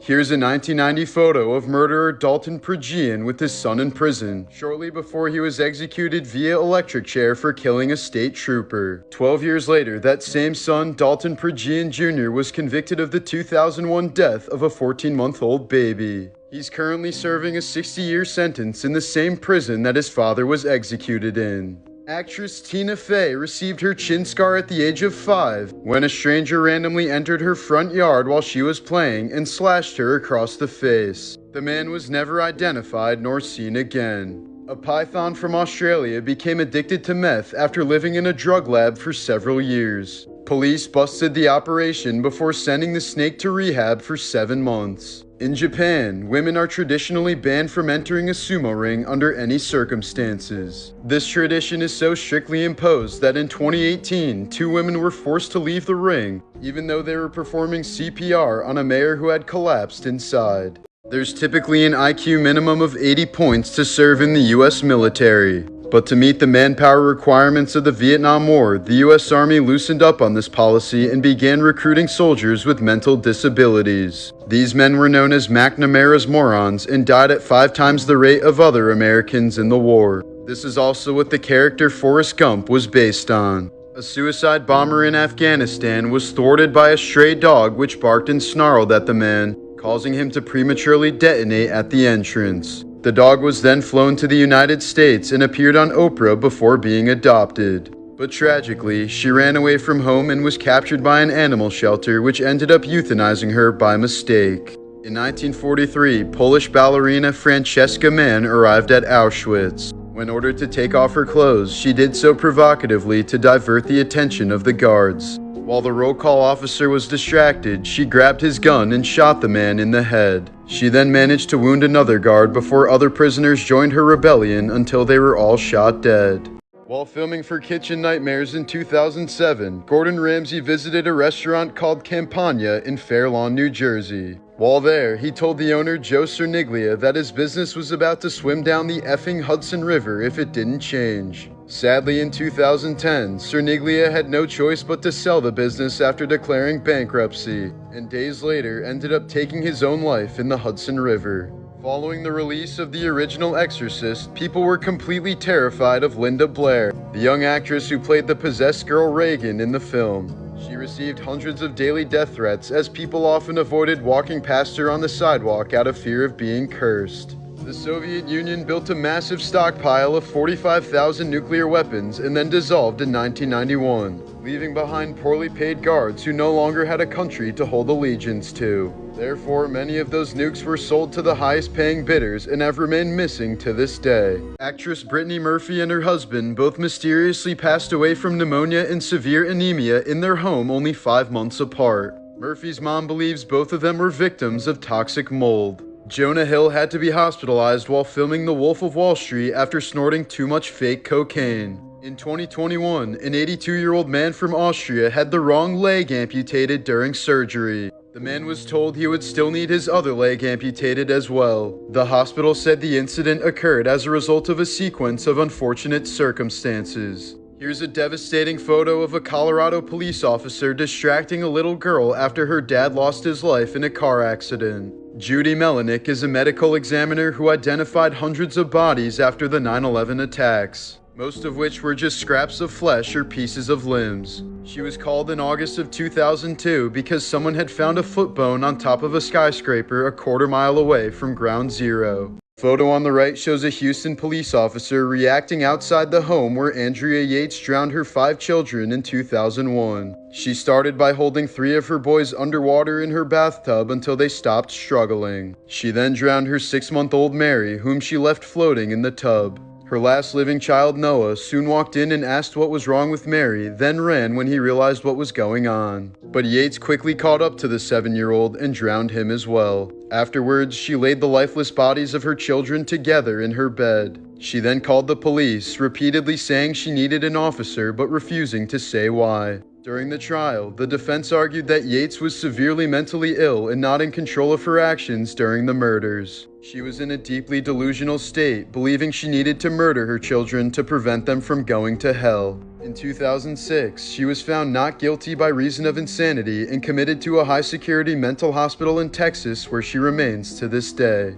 Here's a 1990 photo of murderer Dalton Prejean with his son in prison, shortly before he was executed via electric chair for killing a state trooper. 12 years later, that same son, Dalton Prejean Jr., was convicted of the 2001 death of a 14-month-old baby. He's currently serving a 60-year sentence in the same prison that his father was executed in. Actress Tina Fey received her chin scar at the age of 5 when a stranger randomly entered her front yard while she was playing and slashed her across the face. The man was never identified nor seen again. A python from Australia became addicted to meth after living in a drug lab for several years. Police busted the operation before sending the snake to rehab for 7 months. In Japan, women are traditionally banned from entering a sumo ring under any circumstances. This tradition is so strictly imposed that in 2018, 2 women were forced to leave the ring, even though they were performing CPR on a mayor who had collapsed inside. There's typically an IQ minimum of 80 points to serve in the US military. But to meet the manpower requirements of the Vietnam War, the U.S. Army loosened up on this policy and began recruiting soldiers with mental disabilities. These men were known as McNamara's morons and died at 5 times the rate of other Americans in the war. This is also what the character Forrest Gump was based on. A suicide bomber in Afghanistan was thwarted by a stray dog which barked and snarled at the man, causing him to prematurely detonate at the entrance. The dog was then flown to the United States and appeared on Oprah before being adopted. But tragically, she ran away from home and was captured by an animal shelter which ended up euthanizing her by mistake. In 1943, Polish ballerina Francesca Mann arrived at Auschwitz. When ordered to take off her clothes, she did so provocatively to divert the attention of the guards. While the roll call officer was distracted, she grabbed his gun and shot the man in the head. She then managed to wound another guard before other prisoners joined her rebellion until they were all shot dead. While filming for Kitchen Nightmares in 2007, Gordon Ramsay visited a restaurant called Campagna in Fair Lawn, New Jersey. While there, he told the owner, Joe Cerniglia, that his business was about to swim down the effing Hudson River if it didn't change. Sadly, in 2010, Cerniglia had no choice but to sell the business after declaring bankruptcy, and days later ended up taking his own life in the Hudson River. Following the release of the original Exorcist, people were completely terrified of Linda Blair, the young actress who played the possessed girl Reagan in the film. She received hundreds of daily death threats as people often avoided walking past her on the sidewalk out of fear of being cursed. The Soviet Union built a massive stockpile of 45,000 nuclear weapons and then dissolved in 1991, leaving behind poorly paid guards who no longer had a country to hold allegiance to. Therefore, many of those nukes were sold to the highest paying bidders and have remained missing to this day. Actress Brittany Murphy and her husband both mysteriously passed away from pneumonia and severe anemia in their home only 5 months apart. Murphy's mom believes both of them were victims of toxic mold. Jonah Hill had to be hospitalized while filming The Wolf of Wall Street after snorting too much fake cocaine. In 2021, an 82-year-old man from Austria had the wrong leg amputated during surgery. The man was told he would still need his other leg amputated as well. The hospital said the incident occurred as a result of a sequence of unfortunate circumstances. Here's a devastating photo of a Colorado police officer distracting a little girl after her dad lost his life in a car accident. Judy Melanik is a medical examiner who identified hundreds of bodies after the 9/11 attacks, most of which were just scraps of flesh or pieces of limbs. She was called in August of 2002 because someone had found a foot bone on top of a skyscraper a quarter-mile away from Ground Zero. Photo on the right shows a Houston police officer reacting outside the home where Andrea Yates drowned her 5 children in 2001. She started by holding 3 of her boys underwater in her bathtub until they stopped struggling. She then drowned her 6-month-old Mary, whom she left floating in the tub. Her last living child, Noah, soon walked in and asked what was wrong with Mary, then ran when he realized what was going on. But Yates quickly caught up to the 7-year-old and drowned him as well. Afterwards, she laid the lifeless bodies of her children together in her bed. She then called the police, repeatedly saying she needed an officer but refusing to say why. During the trial, the defense argued that Yates was severely mentally ill and not in control of her actions during the murders. She was in a deeply delusional state, believing she needed to murder her children to prevent them from going to hell. In 2006, she was found not guilty by reason of insanity and committed to a high-security mental hospital in Texas where she remains to this day.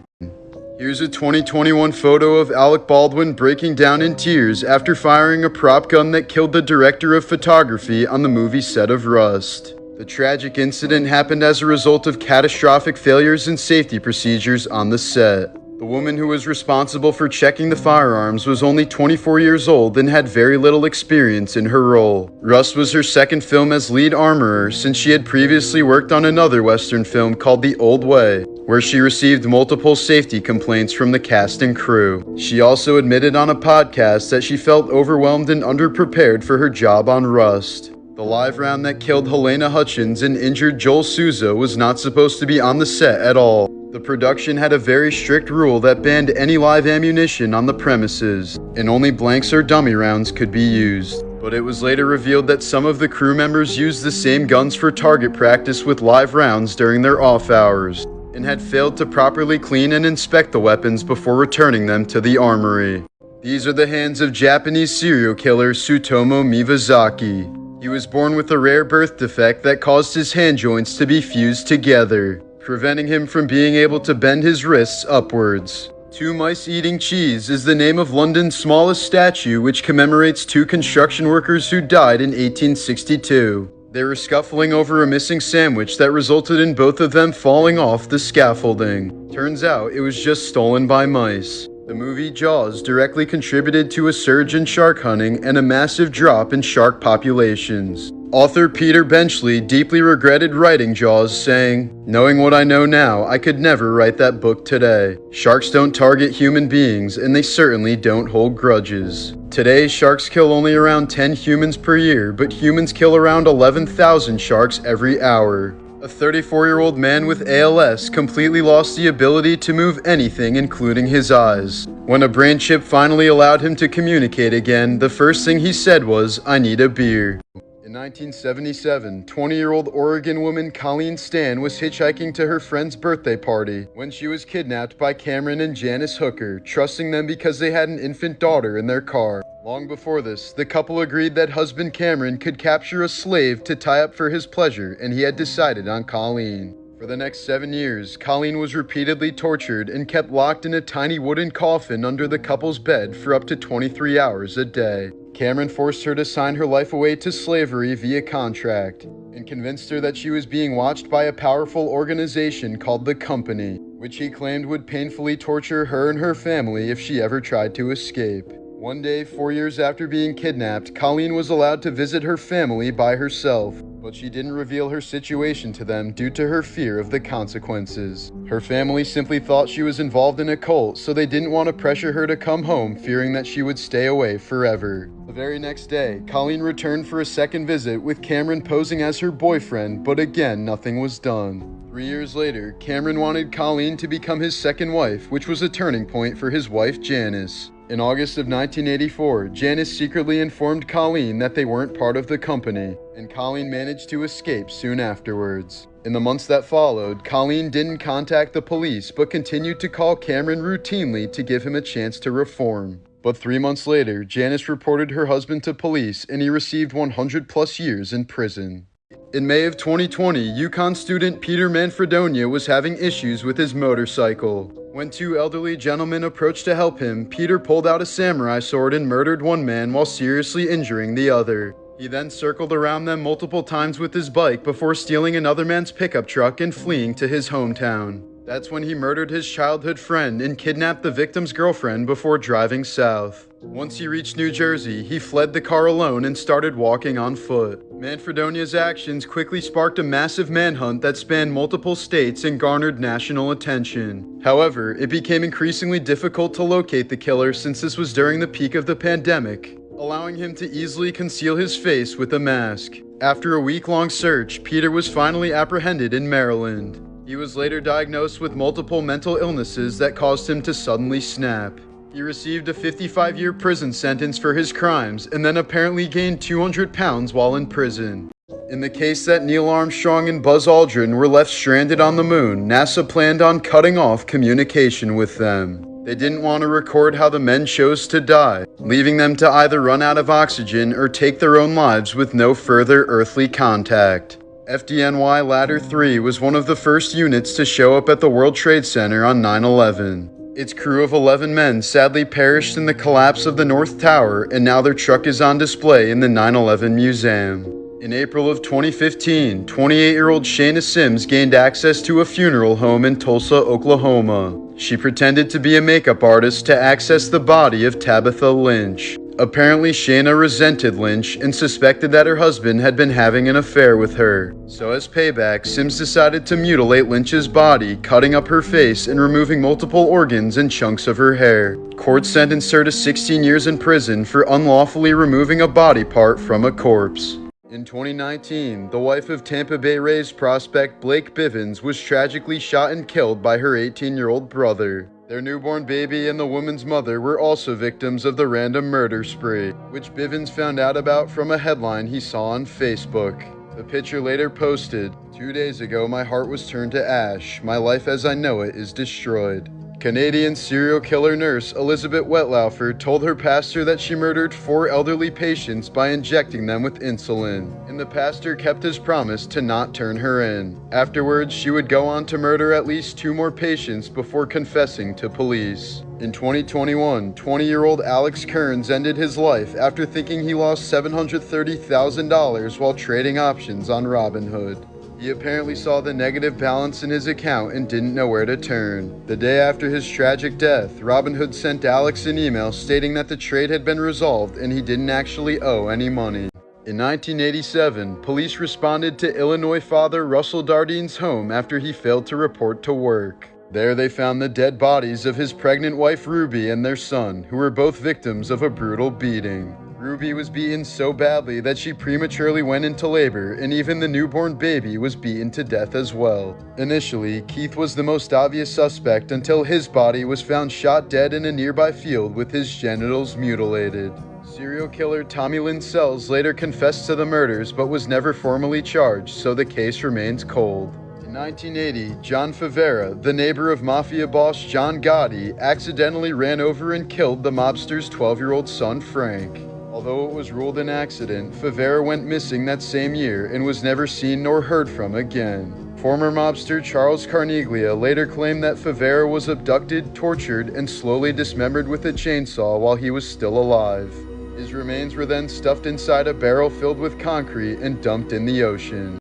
Here's a 2021 photo of Alec Baldwin breaking down in tears after firing a prop gun that killed the director of photography on the movie set of Rust. The tragic incident happened as a result of catastrophic failures in safety procedures on the set. The woman who was responsible for checking the firearms was only 24 years old and had very little experience in her role. Rust was her second film as lead armorer, since she had previously worked on another Western film called The Old Way, where she received multiple safety complaints from the cast and crew. She also admitted on a podcast that she felt overwhelmed and underprepared for her job on Rust. The live round that killed Helena Hutchins and injured Joel Souza was not supposed to be on the set at all. The production had a very strict rule that banned any live ammunition on the premises, and only blanks or dummy rounds could be used. But it was later revealed that some of the crew members used the same guns for target practice with live rounds during their off hours, and had failed to properly clean and inspect the weapons before returning them to the armory. These are the hands of Japanese serial killer Tsutomu Miyazaki. He was born with a rare birth defect that caused his hand joints to be fused together, preventing him from being able to bend his wrists upwards. Two Mice Eating Cheese is the name of London's smallest statue, which commemorates two construction workers who died in 1862. They were scuffling over a missing sandwich that resulted in both of them falling off the scaffolding. Turns out it was just stolen by mice. The movie Jaws directly contributed to a surge in shark hunting and a massive drop in shark populations. Author Peter Benchley deeply regretted writing Jaws, saying, "Knowing what I know now, I could never write that book today. Sharks don't target human beings, and they certainly don't hold grudges. Today, sharks kill only around 10 humans per year, but humans kill around 11,000 sharks every hour." A 34-year-old man with ALS completely lost the ability to move anything, including his eyes. When a brain chip finally allowed him to communicate again, the first thing he said was, "I need a beer." In 1977, 20-year-old Oregon woman Colleen Stan was hitchhiking to her friend's birthday party when she was kidnapped by Cameron and Janice Hooker, trusting them because they had an infant daughter in their car. Long before this, the couple agreed that husband Cameron could capture a slave to tie up for his pleasure, and he had decided on Colleen. For the next 7 years, Colleen was repeatedly tortured and kept locked in a tiny wooden coffin under the couple's bed for up to 23 hours a day. Cameron forced her to sign her life away to slavery via contract, and convinced her that she was being watched by a powerful organization called the Company, which he claimed would painfully torture her and her family if she ever tried to escape. One day, 4 years after being kidnapped, Colleen was allowed to visit her family by herself, but she didn't reveal her situation to them due to her fear of the consequences. Her family simply thought she was involved in a cult, so they didn't want to pressure her to come home, fearing that she would stay away forever. The very next day, Colleen returned for a second visit with Cameron posing as her boyfriend, but again, nothing was done. 3 years later, Cameron wanted Colleen to become his second wife, which was a turning point for his wife Janice. In August of 1984, Janice secretly informed Colleen that they weren't part of the Company, and Colleen managed to escape soon afterwards. In the months that followed, Colleen didn't contact the police but continued to call Cameron routinely to give him a chance to reform. But 3 months later, Janice reported her husband to police and he received 100+ years in prison. In May of 2020, UConn student Peter Manfredonia was having issues with his motorcycle. When two elderly gentlemen approached to help him, Peter pulled out a samurai sword and murdered one man while seriously injuring the other. He then circled around them multiple times with his bike before stealing another man's pickup truck and fleeing to his hometown. That's when he murdered his childhood friend and kidnapped the victim's girlfriend before driving south. Once he reached New Jersey, he fled the car alone and started walking on foot. Manfredonia's actions quickly sparked a massive manhunt that spanned multiple states and garnered national attention. However, it became increasingly difficult to locate the killer since this was during the peak of the pandemic, allowing him to easily conceal his face with a mask. After a week-long search, Peter was finally apprehended in Maryland. He was later diagnosed with multiple mental illnesses that caused him to suddenly snap. He received a 55-year prison sentence for his crimes and then apparently gained 200 pounds while in prison. In the case that Neil Armstrong and Buzz Aldrin were left stranded on the moon, NASA planned on cutting off communication with them. They didn't want to record how the men chose to die, leaving them to either run out of oxygen or take their own lives with no further earthly contact. FDNY Ladder 3 was one of the first units to show up at the World Trade Center on 9/11. Its crew of 11 men sadly perished in the collapse of the North Tower, and now their truck is on display in the 9/11 Museum. In April of 2015, 28-year-old Shayna Sims gained access to a funeral home in Tulsa, Oklahoma. She pretended to be a makeup artist to access the body of Tabitha Lynch. Apparently, Shayna resented Lynch and suspected that her husband had been having an affair with her. So as payback, Sims decided to mutilate Lynch's body, cutting up her face and removing multiple organs and chunks of her hair. Court sentenced her to 16 years in prison for unlawfully removing a body part from a corpse. In 2019, the wife of Tampa Bay Rays prospect Blake Bivens was tragically shot and killed by her 18-year-old brother. Their newborn baby and the woman's mother were also victims of the random murder spree, which Bivens found out about from a headline he saw on Facebook. The pitcher later posted, "2 days ago my heart was turned to ash. My life as I know it is destroyed." Canadian serial killer nurse Elizabeth Wetlaufer told her pastor that she murdered 4 elderly patients by injecting them with insulin, and the pastor kept his promise to not turn her in. Afterwards, she would go on to murder at least 2 more patients before confessing to police. In 2021, 20-year-old Alex Kearns ended his life after thinking he lost $730,000 while trading options on Robinhood. He apparently saw the negative balance in his account and didn't know where to turn. The day after his tragic death, Robinhood sent Alex an email stating that the trade had been resolved and he didn't actually owe any money. In 1987, police responded to Illinois father Russell Dardine's home after he failed to report to work. There they found the dead bodies of his pregnant wife Ruby and their son, who were both victims of a brutal beating. Ruby was beaten so badly that she prematurely went into labor, and even the newborn baby was beaten to death as well. Initially, Keith was the most obvious suspect until his body was found shot dead in a nearby field with his genitals mutilated. Serial killer Tommy Lynn Sells later confessed to the murders but was never formally charged, so the case remains cold. In 1980, John Favera, the neighbor of mafia boss John Gotti, accidentally ran over and killed the mobster's 12-year-old son Frank. Although it was ruled an accident, Favera went missing that same year and was never seen nor heard from again. Former mobster Charles Carneglia later claimed that Favera was abducted, tortured, and slowly dismembered with a chainsaw while he was still alive. His remains were then stuffed inside a barrel filled with concrete and dumped in the ocean.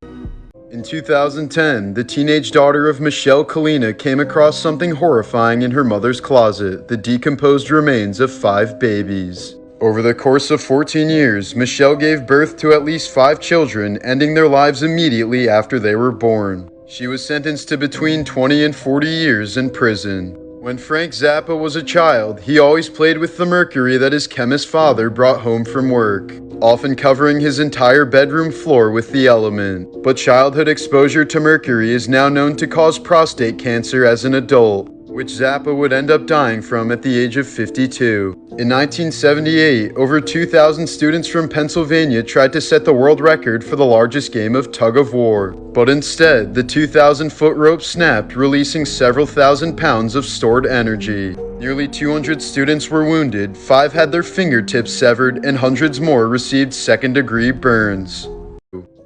In 2010, the teenage daughter of Michelle Kalina came across something horrifying in her mother's closet: the decomposed remains of 5 babies. Over the course of 14 years, Michelle gave birth to at least 5 children, ending their lives immediately after they were born. She was sentenced to between 20 and 40 years in prison. When Frank Zappa was a child, he always played with the mercury that his chemist father brought home from work, often covering his entire bedroom floor with the element. But childhood exposure to mercury is now known to cause prostate cancer as an adult, which Zappa would end up dying from at the age of 52. In 1978, over 2,000 students from Pennsylvania tried to set the world record for the largest game of tug-of-war. But instead, the 2,000-foot rope snapped, releasing several thousand pounds of stored energy. Nearly 200 students were wounded, 5 had their fingertips severed, and hundreds more received second-degree burns.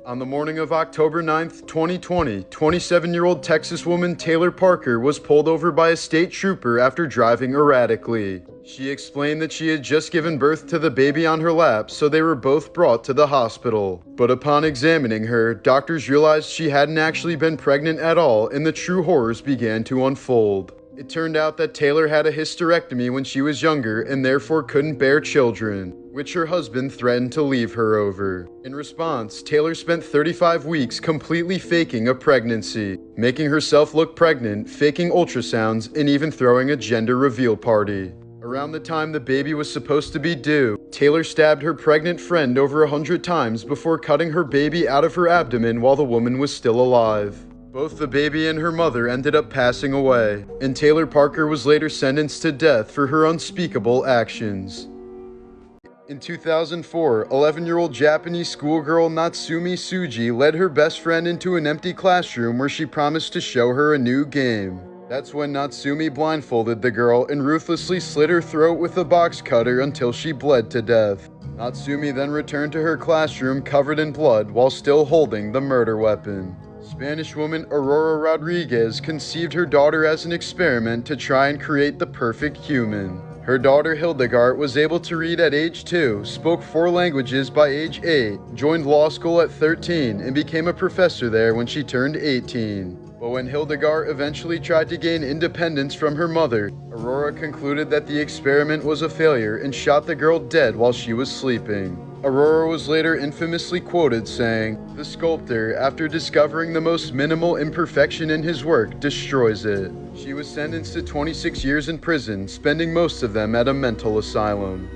On the morning of October 9, 2020, 27-year-old Texas woman Taylor Parker was pulled over by a state trooper after driving erratically. She explained that she had just given birth to the baby on her lap, so they were both brought to the hospital. But upon examining her, doctors realized she hadn't actually been pregnant at all, and the true horrors began to unfold. It turned out that Taylor had a hysterectomy when she was younger and therefore couldn't bear children, which her husband threatened to leave her over. In response, Taylor spent 35 weeks completely faking a pregnancy, making herself look pregnant, faking ultrasounds, and even throwing a gender reveal party. Around the time the baby was supposed to be due, Taylor stabbed her pregnant friend over 100 times before cutting her baby out of her abdomen while the woman was still alive. Both the baby and her mother ended up passing away, and Taylor Parker was later sentenced to death for her unspeakable actions. In 2004, 11-year-old Japanese schoolgirl Natsumi Tsuji led her best friend into an empty classroom where she promised to show her a new game. That's when Natsumi blindfolded the girl and ruthlessly slit her throat with a box cutter until she bled to death. Natsumi then returned to her classroom covered in blood while still holding the murder weapon. Spanish woman Aurora Rodriguez conceived her daughter as an experiment to try and create the perfect human. Her daughter Hildegard was able to read at age 2, spoke 4 languages by age 8, joined law school at 13, and became a professor there when she turned 18. But when Hildegard eventually tried to gain independence from her mother, Aurora concluded that the experiment was a failure and shot the girl dead while she was sleeping. Aurora was later infamously quoted saying, "The sculptor, after discovering the most minimal imperfection in his work, destroys it." She was sentenced to 26 years in prison, spending most of them at a mental asylum.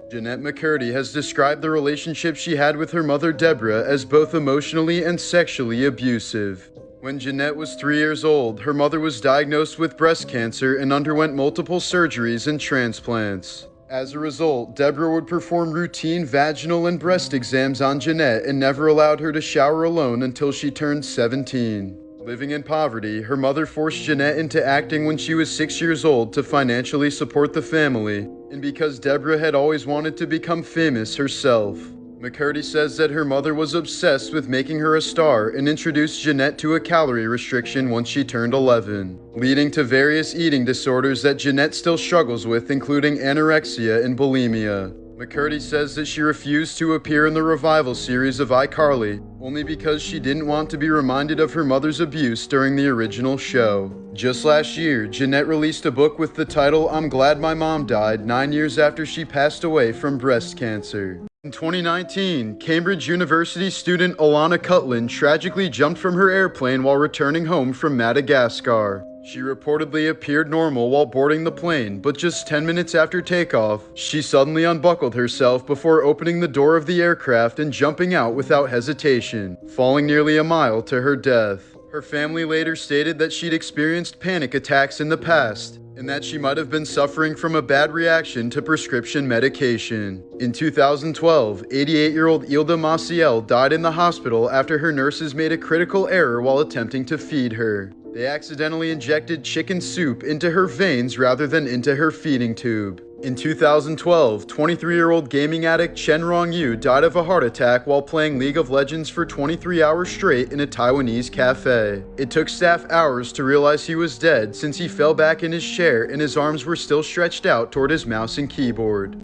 Jeanette McCurdy has described the relationship she had with her mother Deborah as both emotionally and sexually abusive. When Jeanette was 3 years old, her mother was diagnosed with breast cancer and underwent multiple surgeries and transplants. As a result, Deborah would perform routine vaginal and breast exams on Jeanette and never allowed her to shower alone until she turned 17. Living in poverty, her mother forced Jeanette into acting when she was 6 years old to financially support the family, and because Deborah had always wanted to become famous herself. McCurdy says that her mother was obsessed with making her a star and introduced Jeanette to a calorie restriction once she turned 11, leading to various eating disorders that Jeanette still struggles with, including anorexia and bulimia. McCurdy says that she refused to appear in the revival series of iCarly, only because she didn't want to be reminded of her mother's abuse during the original show. Just last year, Jeanette released a book with the title "I'm Glad My Mom Died" 9 years after she passed away from breast cancer. In 2019, Cambridge University student Alana Cutlin tragically jumped from her airplane while returning home from Madagascar. She reportedly appeared normal while boarding the plane, but just 10 minutes after takeoff, she suddenly unbuckled herself before opening the door of the aircraft and jumping out without hesitation, falling nearly a mile to her death. Her family later stated that she'd experienced panic attacks in the past, and that she might have been suffering from a bad reaction to prescription medication. In 2012, 88-year-old Ilda Maciel died in the hospital after her nurses made a critical error while attempting to feed her. They accidentally injected chicken soup into her veins rather than into her feeding tube. In 2012, 23-year-old gaming addict Chen Rongyu died of a heart attack while playing League of Legends for 23 hours straight in a Taiwanese cafe. It took staff hours to realize he was dead since he fell back in his chair and his arms were still stretched out toward his mouse and keyboard.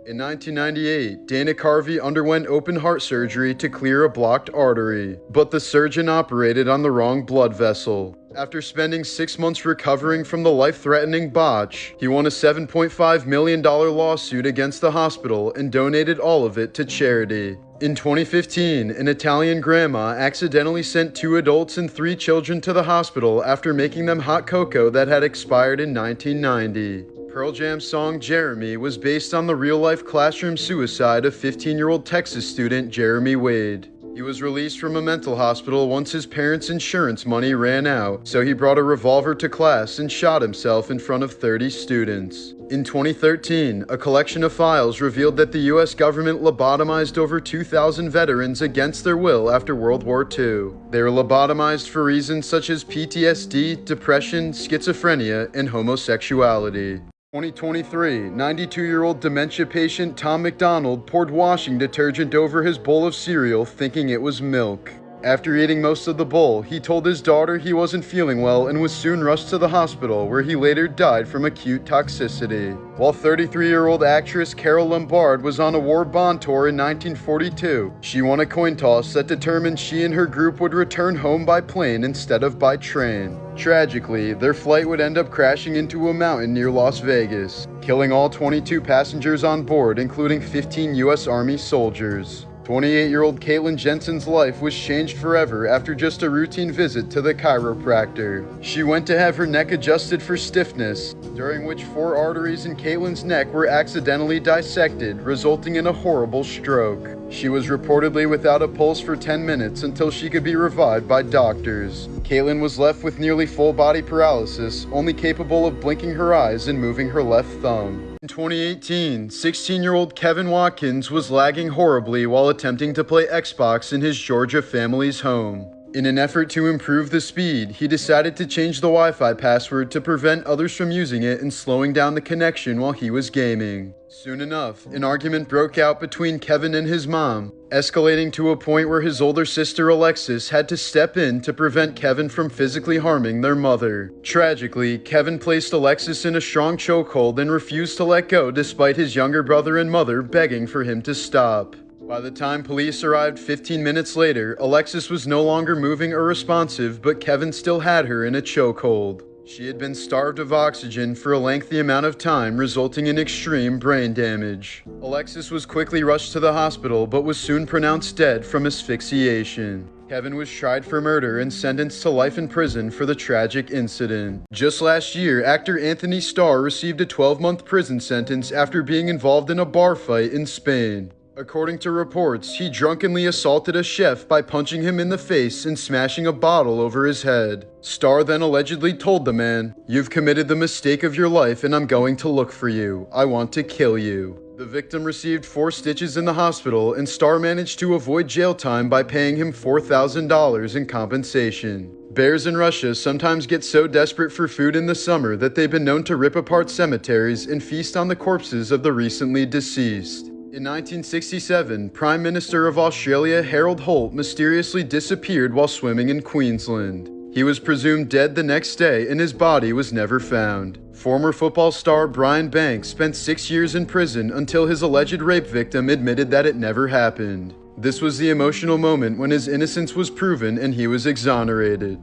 In 1998, Dana Carvey underwent open heart surgery to clear a blocked artery, but the surgeon operated on the wrong blood vessel. After spending 6 months recovering from the life-threatening botch, he won a $7.5 million lawsuit against the hospital and donated all of it to charity. In 2015, an Italian grandma accidentally sent 2 adults and 3 children to the hospital after making them hot cocoa that had expired in 1990. Pearl Jam's song Jeremy was based on the real-life classroom suicide of 15-year-old Texas student Jeremy Wade. He was released from a mental hospital once his parents' insurance money ran out, so he brought a revolver to class and shot himself in front of 30 students. In 2013, a collection of files revealed that the US government lobotomized over 2,000 veterans against their will after World War II. They were lobotomized for reasons such as PTSD, depression, schizophrenia, and homosexuality. 2023, 92-year-old dementia patient Tom McDonald poured washing detergent over his bowl of cereal thinking it was milk. After eating most of the bowl, he told his daughter he wasn't feeling well and was soon rushed to the hospital, where he later died from acute toxicity. While 33-year-old actress Carol Lombard was on a war bond tour in 1942, she won a coin toss that determined she and her group would return home by plane instead of by train. Tragically, their flight would end up crashing into a mountain near Las Vegas, killing all 22 passengers on board, including 15 U.S. Army soldiers. 28-year-old Caitlin Jensen's life was changed forever after just a routine visit to the chiropractor. She went to have her neck adjusted for stiffness, during which 4 arteries in Caitlin's neck were accidentally dissected, resulting in a horrible stroke. She was reportedly without a pulse for 10 minutes until she could be revived by doctors. Caitlin was left with nearly full body paralysis, only capable of blinking her eyes and moving her left thumb. In 2018, 16-year-old Kevin Watkins was lagging horribly while attempting to play Xbox in his Georgia family's home. In an effort to improve the speed, he decided to change the Wi-Fi password to prevent others from using it and slowing down the connection while he was gaming. Soon enough, an argument broke out between Kevin and his mom, escalating to a point where his older sister Alexis had to step in to prevent Kevin from physically harming their mother. Tragically, Kevin placed Alexis in a strong chokehold and refused to let go despite his younger brother and mother begging for him to stop. By the time police arrived 15 minutes later, Alexis was no longer moving or responsive, but Kevin still had her in a chokehold. She had been starved of oxygen for a lengthy amount of time, resulting in extreme brain damage. Alexis was quickly rushed to the hospital, but was soon pronounced dead from asphyxiation. Kevin was tried for murder and sentenced to life in prison for the tragic incident. Just last year, actor Anthony Starr received a 12-month prison sentence after being involved in a bar fight in Spain. According to reports, he drunkenly assaulted a chef by punching him in the face and smashing a bottle over his head. Starr then allegedly told the man, "You've committed the mistake of your life and I'm going to look for you. I want to kill you." The victim received 4 stitches in the hospital, and Starr managed to avoid jail time by paying him $4,000 in compensation. Bears in Russia sometimes get so desperate for food in the summer that they've been known to rip apart cemeteries and feast on the corpses of the recently deceased. In 1967, Prime Minister of Australia Harold Holt mysteriously disappeared while swimming in Queensland. He was presumed dead the next day and his body was never found. Former football star Brian Banks spent 6 years in prison until his alleged rape victim admitted that it never happened. This was the emotional moment when his innocence was proven and he was exonerated.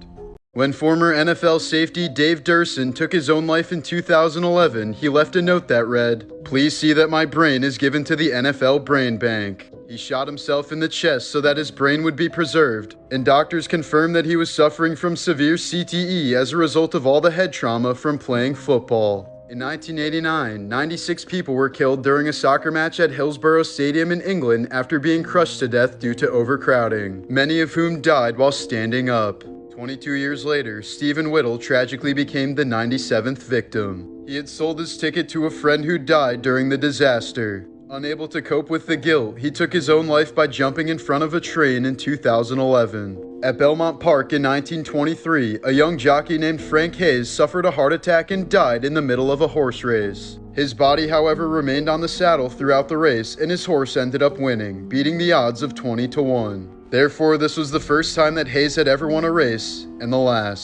When former NFL safety Dave Durson took his own life in 2011, he left a note that read, "Please see that my brain is given to the NFL Brain Bank." He shot himself in the chest so that his brain would be preserved, and doctors confirmed that he was suffering from severe CTE as a result of all the head trauma from playing football. In 1989, 96 people were killed during a soccer match at Hillsborough Stadium in England after being crushed to death due to overcrowding, many of whom died while standing up. 22 years later, Stephen Whittle tragically became the 97th victim. He had sold his ticket to a friend who died during the disaster. Unable to cope with the guilt, he took his own life by jumping in front of a train in 2011. At Belmont Park in 1923, a young jockey named Frank Hayes suffered a heart attack and died in the middle of a horse race. His body, however, remained on the saddle throughout the race, and his horse ended up winning, beating the odds of 20-1. Therefore, this was the first time that Hayes had ever won a race, and the last.